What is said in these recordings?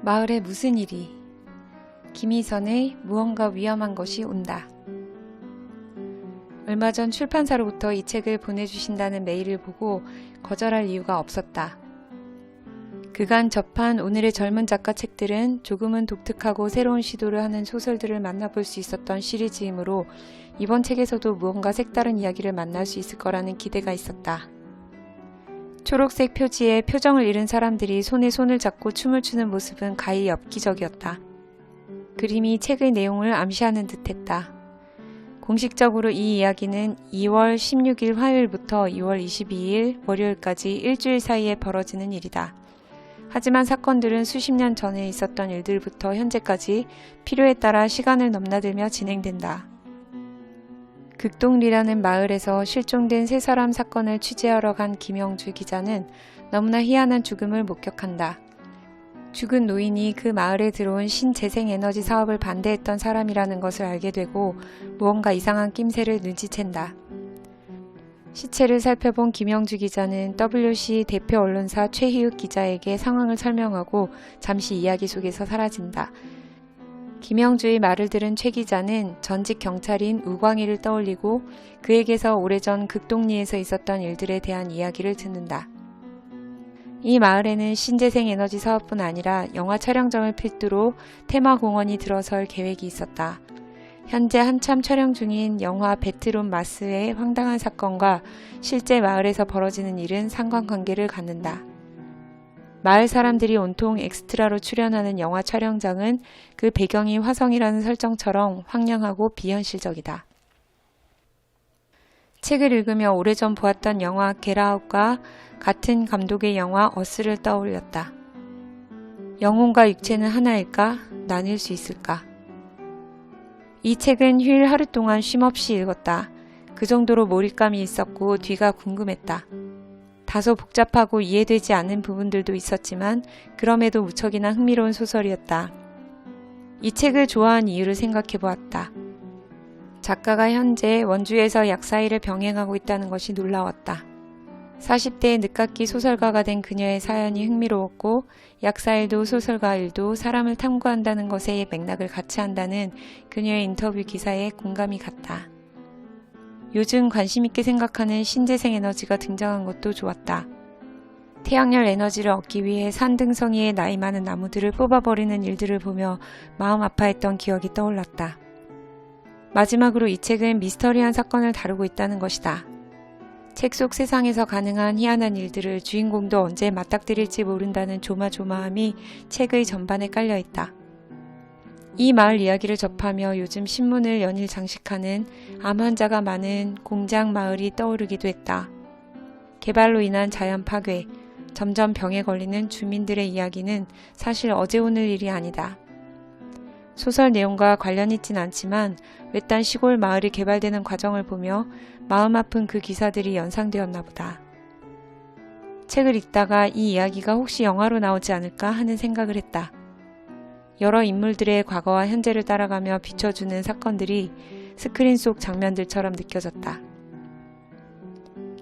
마을에 무슨 일이? 김희선의 무언가 위험한 것이 온다. 얼마 전 출판사로부터 이 책을 보내주신다는 메일을 보고 거절할 이유가 없었다. 그간 접한 오늘의 젊은 작가 책들은 조금은 독특하고 새로운 시도를 하는 소설들을 만나볼 수 있었던 시리즈이므로 이번 책에서도 무언가 색다른 이야기를 만날 수 있을 거라는 기대가 있었다. 초록색 표지에 표정을 잃은 사람들이 손에 손을 잡고 춤을 추는 모습은 가히 엽기적이었다. 그림이 책의 내용을 암시하는 듯했다. 공식적으로 이 이야기는 2월 16일 화요일부터 2월 22일 월요일까지 일주일 사이에 벌어지는 일이다. 하지만 사건들은 수십 년 전에 있었던 일들부터 현재까지 필요에 따라 시간을 넘나들며 진행된다. 극동리라는 마을에서 실종된 세 사람 사건을 취재하러 간 김영주 기자는 너무나 희한한 죽음을 목격한다. 죽은 노인이 그 마을에 들어온 신재생에너지 사업을 반대했던 사람이라는 것을 알게 되고 무언가 이상한 낌새를 눈치챈다. 시체를 살펴본 김영주 기자는 WC 대표 언론사 최희욱 기자에게 상황을 설명하고 잠시 이야기 속에서 사라진다. 김영주의 말을 들은 최 기자는 전직 경찰인 우광희를 떠올리고 그에게서 오래전 극동리에서 있었던 일들에 대한 이야기를 듣는다. 이 마을에는 신재생 에너지 사업뿐 아니라 영화 촬영장을 필두로 테마공원이 들어설 계획이 있었다. 현재 한참 촬영 중인 영화 베트론 마스의 황당한 사건과 실제 마을에서 벌어지는 일은 상관관계를 갖는다. 마을 사람들이 온통 엑스트라로 출연하는 영화 촬영장은 그 배경이 화성이라는 설정처럼 황량하고 비현실적이다. 책을 읽으며 오래전 보았던 영화 겟아웃과 같은 감독의 영화 어스를 떠올렸다. 영혼과 육체는 하나일까? 나뉠 수 있을까? 이 책은 휴일 하루 동안 쉼없이 읽었다. 그 정도로 몰입감이 있었고 뒤가 궁금했다. 다소 복잡하고 이해되지 않는 부분들도 있었지만 그럼에도 무척이나 흥미로운 소설이었다. 이 책을 좋아한 이유를 생각해 보았다. 작가가 현재 원주에서 약사일을 병행하고 있다는 것이 놀라웠다. 40대의 늦깎이 소설가가 된 그녀의 사연이 흥미로웠고 약사일도 소설가 일도 사람을 탐구한다는 것의 맥락을 같이 한다는 그녀의 인터뷰 기사에 공감이 갔다. 요즘 관심있게 생각하는 신재생 에너지가 등장한 것도 좋았다. 태양열 에너지를 얻기 위해 산등성이의 나이 많은 나무들을 뽑아버리는 일들을 보며 마음 아파했던 기억이 떠올랐다. 마지막으로 이 책은 미스터리한 사건을 다루고 있다는 것이다. 책 속 세상에서 가능한 희한한 일들을 주인공도 언제 맞닥뜨릴지 모른다는 조마조마함이 책의 전반에 깔려있다. 이 마을 이야기를 접하며 요즘 신문을 연일 장식하는 암 환자가 많은 공장 마을이 떠오르기도 했다. 개발로 인한 자연 파괴, 점점 병에 걸리는 주민들의 이야기는 사실 어제 오늘 일이 아니다. 소설 내용과 관련 있진 않지만 외딴 시골 마을이 개발되는 과정을 보며 마음 아픈 그 기사들이 연상되었나 보다. 책을 읽다가 이 이야기가 혹시 영화로 나오지 않을까 하는 생각을 했다. 여러 인물들의 과거와 현재를 따라가며 비춰주는 사건들이 스크린 속 장면들처럼 느껴졌다.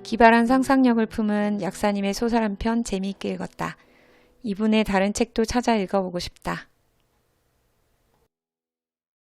기발한 상상력을 품은 약사님의 소설 한 편 재미있게 읽었다. 이분의 다른 책도 찾아 읽어보고 싶다.